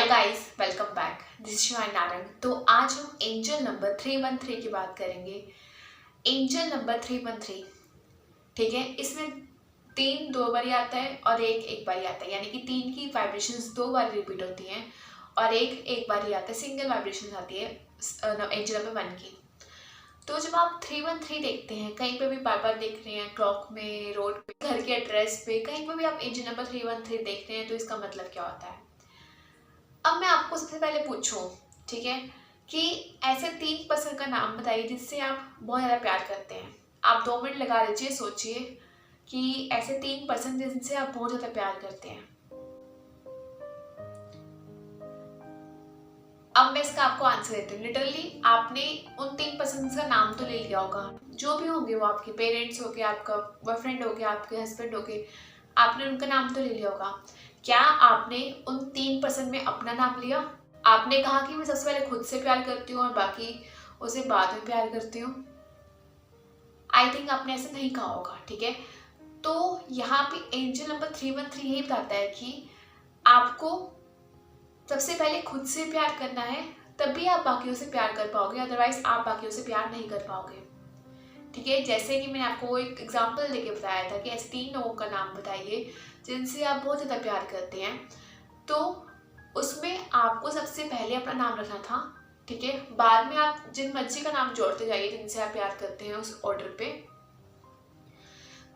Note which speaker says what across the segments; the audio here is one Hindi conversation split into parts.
Speaker 1: Hello guys, welcome back. This is Shivani Narang. तो आज हम एंजल नंबर 313 की बात करेंगे। एंजल नंबर 313, ठीक है। इसमें 3 2 बारी आता है और एक बारी आता है, यानी कि 3 की वाइब्रेशंस 2 बार रिपीट होती हैं और एक बारी आता है, सिंगल वाइब्रेशन आती है एंजल नंबर 1 की। तो जब आप 313 देखते हैं, कहीं पे भी बार बार देख रहे हैं, क्लॉक में, रोड पे, घर के एड्रेस पे, कहीं पे भी आप एंजल नंबर 313 देख रहे हैं, तो इसका मतलब क्या होता है। अब मैं आपको सबसे पहले पूछूं, ठीक है, कि ऐसे 3 पर्सन का नाम बताइए जिससे आप बहुत ज़्यादा प्यार करते हैं। आप 2 मिनट लगा लीजिए, सोचिए कि ऐसे 3 पर्सन जिनसे आप बहुत ज़्यादा प्यार करते हैं। अब मैं इसका आपको आंसर देती हूँ। लिटरली आपने उन 3 पर्सन का नाम तो ले लिया होगा, जो भी होंगे, वो आपके पेरेंट्स हो गए, आपका बॉयफ्रेंड हो गया, आपके हस्बैंड हो गए, आपने उनका नाम तो ले लिया होगा। क्या आपने उन 3 पर्सन में अपना नाम लिया? आपने कहा कि मैं सबसे पहले खुद से प्यार करती हूँ और बाकी उसे बाद में प्यार करती हूँ। आई थिंक आपने ऐसा नहीं कहा होगा, ठीक है। तो यहाँ पे एंजल नंबर 313 यही बताता है कि आपको सबसे पहले खुद से प्यार करना है, तभी आप बाकियों से प्यार कर पाओगे, अदरवाइज आप बाकियों से प्यार नहीं कर पाओगे, ठीक है। जैसे कि मैंने आपको एक एग्जांपल देके बताया था कि ऐसे 3 लोगों का नाम बताइए जिनसे आप बहुत ज़्यादा प्यार करते हैं, तो उसमें आपको सबसे पहले अपना नाम रखना था, ठीक है। बाद में आप जिन मर्जी का नाम जोड़ते जाइए जिनसे आप प्यार करते हैं उस ऑर्डर पे।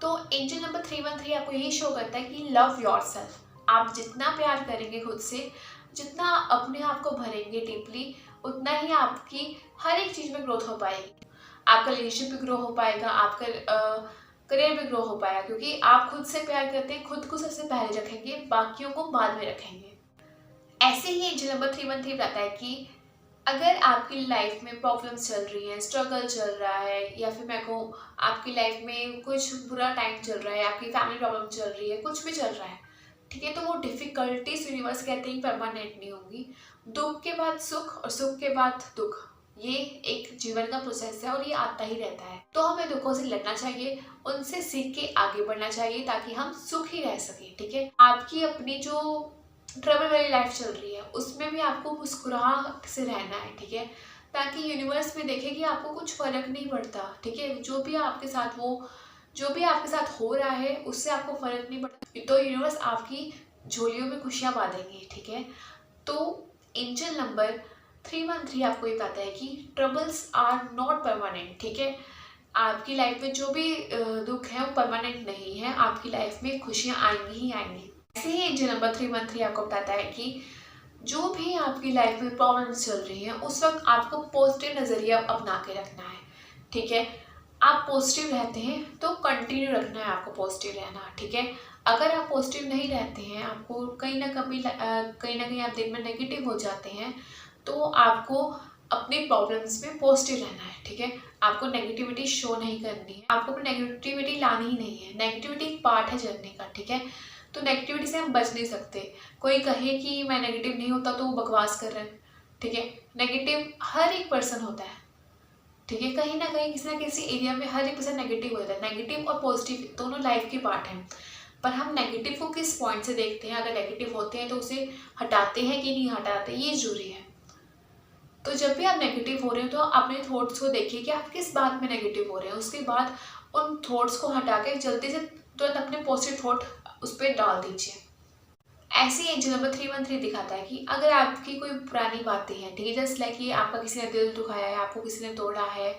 Speaker 1: तो एंजल नंबर 313 आपको यही शो करता है कि लव योरसेल्फ। आप जितना प्यार करेंगे खुद से, जितना अपने आप को भरेंगे डीपली, उतना ही आपकी हर एक चीज़ में ग्रोथ हो पाएगी। आपका रिलेशनशिप भी ग्रो हो पाएगा, आपका करियर भी ग्रो हो पाएगा, क्योंकि आप खुद से प्यार करते हैं, खुद को सबसे पहले रखेंगे, बाकियों को बाद में रखेंगे। ऐसे ही एंजल नंबर 313 बताता है कि अगर आपकी लाइफ में प्रॉब्लम्स चल रही हैं, स्ट्रगल चल रहा है, या फिर मैं कहूँ आपकी लाइफ में कुछ बुरा टाइम चल रहा है, आपकी फैमिली प्रॉब्लम चल रही है, कुछ भी चल रहा है, ठीक है, तो वो डिफिकल्टीज यूनिवर्स कहते हैं परमानेंट नहीं होंगी। दुख के बाद सुख और सुख के बाद दुख, ये एक जीवन का प्रोसेस है और ये आता ही रहता है। तो हमें दुखों से लड़ना चाहिए, उनसे सीख के आगे बढ़ना चाहिए, ताकि हम सुख ही रह सकें, ठीक है। आपकी अपनी जो ट्रबल वाली लाइफ चल रही है उसमें भी आपको मुस्कुराहट से रहना है, ठीक है, ताकि यूनिवर्स में देखे कि आपको कुछ फर्क नहीं पड़ता, ठीक है। जो भी आपके साथ हो रहा है उससे आपको फर्क नहीं पड़ता, तो यूनिवर्स आपकी झोलियों में खुशियां बांधेंगे, ठीक है। तो एंजल नंबर 313 आपको ये बताता है कि ट्रबल्स आर नॉट परमानेंट, ठीक है। आपकी लाइफ में जो भी दुख है वो परमानेंट नहीं है, आपकी लाइफ में खुशियां आएंगी ही आएंगी। ऐसे ही एंजल नंबर 313 आपको बताता है कि जो भी आपकी लाइफ में प्रॉब्लम्स चल रही हैं उस वक्त आपको पॉजिटिव नज़रिया अपना के रखना है, ठीक है। आप पॉजिटिव रहते हैं तो कंटिन्यू रखना है आपको पॉजिटिव रहना, ठीक है। अगर आप पॉजिटिव नहीं रहते हैं, आपको कहीं ना कहीं आप दिन में नेगेटिव हो जाते हैं, तो आपको अपनी प्रॉब्लम्स में पॉजिटिव रहना है, ठीक है। आपको नेगेटिविटी शो नहीं करनी है, आपको अपनी नेगेटिविटी लानी ही नहीं है। नेगेटिविटी एक पार्ट है जर्नी का, ठीक है। तो नेगेटिविटी से हम बच नहीं सकते। कोई कहे कि मैं नेगेटिव नहीं होता तो वो बकवास कर रहे हैं, ठीक है। नेगेटिव हर एक पर्सन होता है, ठीक है। कहीं ना कहीं किसी ना किसी एरिया में हर एक पर्सन नेगेटिव होता है। नेगेटिव और पॉजिटिव दोनों लाइफ के पार्ट हैं, पर हम नेगेटिव को किस पॉइंट से देखते हैं। अगर नेगेटिव होते हैं तो उसे हटाते हैं कि नहीं हटाते, ये जरूरी है। तो जब भी आप नेगेटिव हो रहे हो तो अपने थॉट्स को देखिए कि आप किस बात में नेगेटिव हो रहे हैं, उसके बाद उन थॉट्स को हटा के जल्दी से तुरंत अपने पॉजिटिव थॉट उस पर डाल दीजिए। ऐसे ही एंजल नंबर 313 दिखाता है कि अगर आपकी कोई पुरानी बातें हैं, ठीक है, जस्ट लाइक कि आपका किसी ने दिल दुखाया है, आपको किसी ने तोड़ा है,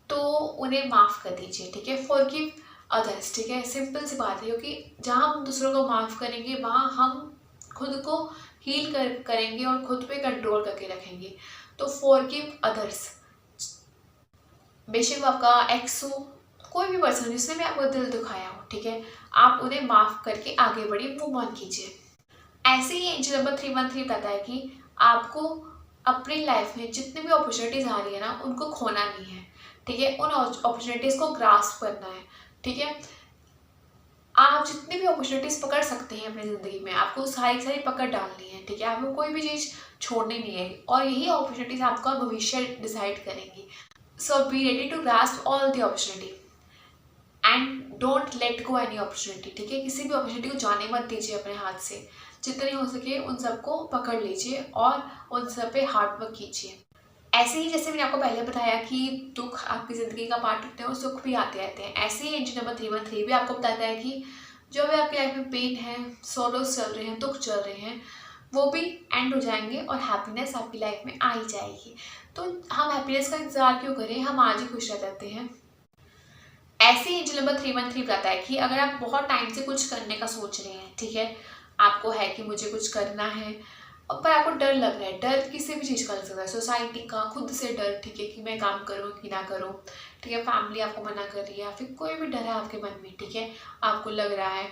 Speaker 1: तो उन्हें माफ़ कर दीजिए, ठीक है। फॉरगिव अदर्स, ठीक है। सिंपल सी बात है, क्योंकि जहाँ हम दूसरों को माफ़ करेंगे वहाँ हम खुद को हील करेंगे और खुद पे कंट्रोल करके रखेंगे। तो फॉरगिव अदर्स, बेशक वो आपका एक्स हो, कोई भी पर्सन जिसने भी आपको दिल दुखाया हो, ठीक है, आप उन्हें माफ़ करके आगे बढ़िए, मूव ऑन कीजिए। ऐसे ही एंजल नंबर 313 कहता है कि आपको अपनी लाइफ में जितनी भी अपॉर्चुनिटीज़ आ रही है ना, उनको खोना नहीं है, ठीक है। उन अपॉर्चुनिटीज़ को ग्रास्प करना है, ठीक है। आप जितनी भी अपॉर्चुनिटीज़ पकड़ सकते हैं अपनी ज़िंदगी में, आपको सारी पकड़ डालनी है, ठीक है। आपको कोई भी चीज़ छोड़नी नहीं है, और यही अपॉर्चुनिटीज़ आपका भविष्य डिसाइड करेंगी। So be ready to grasp all the opportunity and don't let go any opportunity, ठीक है। किसी भी अपॉर्चुनिटी को जाने मत दीजिए अपने हाथ से, जितने हो सके उन सबको पकड़ लीजिए और उन सब पे हार्ड वर्क कीजिए। ऐसे ही जैसे मैंने आपको पहले बताया कि दुख आपकी ज़िंदगी का पार्ट होते हैं और सुख भी आते रहते हैं, ऐसे ही एंजल नंबर 313 भी आपको बताता है कि जो भी आपकी लाइफ में पेन है, सोलोस चल रहे हैं, दुख चल रहे हैं, वो भी एंड हो जाएंगे और हैप्पीनेस आपकी लाइफ में आ ही जाएगी। तो हम हैप्पीनेस का इंतजार क्यों करें, हम आज ही खुश रह जाते हैं। ऐसे ही एंजल नंबर 313 बताता है कि अगर आप बहुत टाइम से कुछ करने का सोच रहे हैं, ठीक है, आपको है कि मुझे कुछ करना है पर आपको डर लग रहा है, डर किसी भी चीज़ का लग सकता है, सोसाइटी का, खुद से डर, ठीक है, कि मैं काम करूँ कि ना करूँ, ठीक है, फैमिली आपको मना कर रही है या फिर कोई भी डर है आपके मन में, ठीक है, आपको लग रहा है,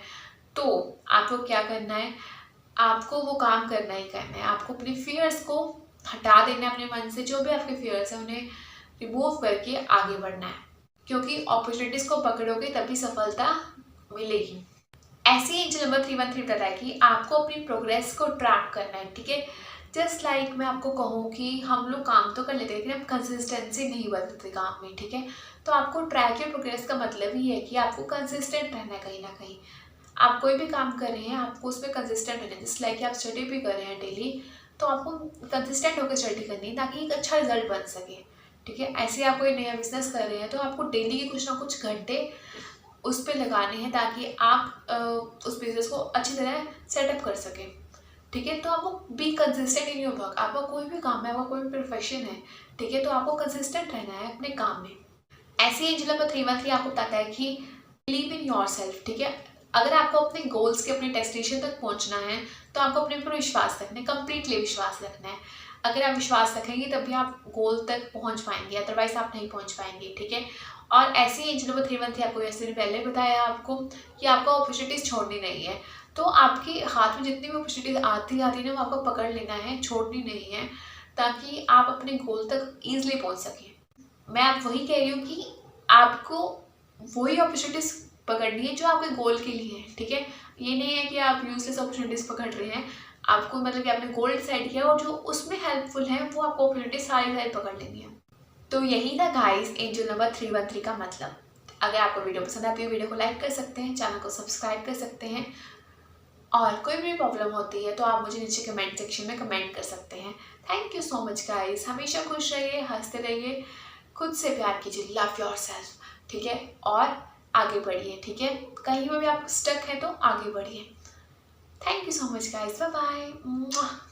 Speaker 1: तो आपको क्या करना है, आपको वो काम करना ही करना है। आपको अपने फियर्स को हटा देना है अपने मन से, जो भी आपके फियर्स हैं उन्हें रिमूव करके आगे बढ़ना है, क्योंकि अपॉर्चुनिटीज़ को पकड़ोगे तभी सफलता मिलेगी। ऐसे ही एंजल नंबर 313 बताता है कि आपको अपनी प्रोग्रेस को ट्रैक करना है, ठीक है। जस्ट लाइक मैं आपको कहूँ कि हम लोग काम तो कर लेते हैं लेकिन हम कंसिस्टेंसी नहीं बदलते काम में, ठीक है। तो आपको ट्रैक योर प्रोग्रेस का मतलब ही है कि आपको कंसिस्टेंट रहना है कहीं ना कहीं। आप कोई भी काम कर रहे हैं आपको उसमें कंसिस्टेंट रहना है। जस्ट लाइक आप स्टडी भी कर रहे हैं डेली, तो आपको कंसिस्टेंट होकर स्टडी करनी है ताकि एक अच्छा रिजल्ट बन सके, ठीक है। ऐसे आप कोई नया बिजनेस कर रहे हैं तो आपको डेली के कुछ ना कुछ घंटे उस पर लगाने हैं ताकि आप उस बिजनेस को अच्छी तरह सेटअप कर सकें, ठीक है। तो आपको be consistent in your work. आपका कोई भी काम है, आपका कोई भी प्रोफेशन है, ठीक है, तो आपको कंसिस्टेंट रहना है अपने काम में। ऐसे ही एंजल नंबर 313 आपको बताता है कि बिलीव इन योर सेल्फ, ठीक है। अगर आपको अपने गोल्स के, अपने डेस्टिनेशन तक पहुंचना है तो आपको अपने ऊपर विश्वास रखना है, कंप्लीटली विश्वास रखना है। अगर आप विश्वास रखेंगे तभी आप गोल तक पहुंच पाएंगे, अदरवाइज आप नहीं पहुंच पाएंगे, ठीक है। और ऐसे ही एंजल नंबर 313 आपको, जैसे मैंने पहले बताया आपको, कि आपको अपॉर्चुनिटीज़ छोड़नी नहीं है। तो आपके हाथ में जितनी भी अपॉर्चुनिटीज़ आती है वो आपको पकड़ लेना है, छोड़नी नहीं है, ताकि आप अपने गोल तक ईजिली पहुँच सकें। मैं आप वही कह रही हूँ कि आपको वही अपॉर्चुनिटीज़ पकड़नी है जो आपके गोल के लिए है, ठीक है। ये नहीं है कि आप यूजलेस अपॉर्चुनिटीज़ पकड़ रहे हैं। आपको मतलब कि आपने गोल डिसाइड किया और जो उसमें हेल्पफुल है वो आपको अपॉर्चुनिटीज सारी पकड़ लेनी है। तो यही था गाइस एंजल नंबर 313 का मतलब। अगर आपको वीडियो पसंद आती है वीडियो को लाइक कर सकते हैं, चैनल को सब्सक्राइब कर सकते हैं, और कोई भी प्रॉब्लम होती है तो आप मुझे नीचे कमेंट सेक्शन में कमेंट कर सकते हैं। Thank you so much guys. हमेशा खुश रहिए, हंसते रहिए, खुद से प्यार कीजिए, लव योरसेल्फ, ठीक है, और आगे बढ़िए, ठीक है। कहीं पर भी आप स्टक हैं तो आगे बढ़िए। Thank you so much guys, bye bye.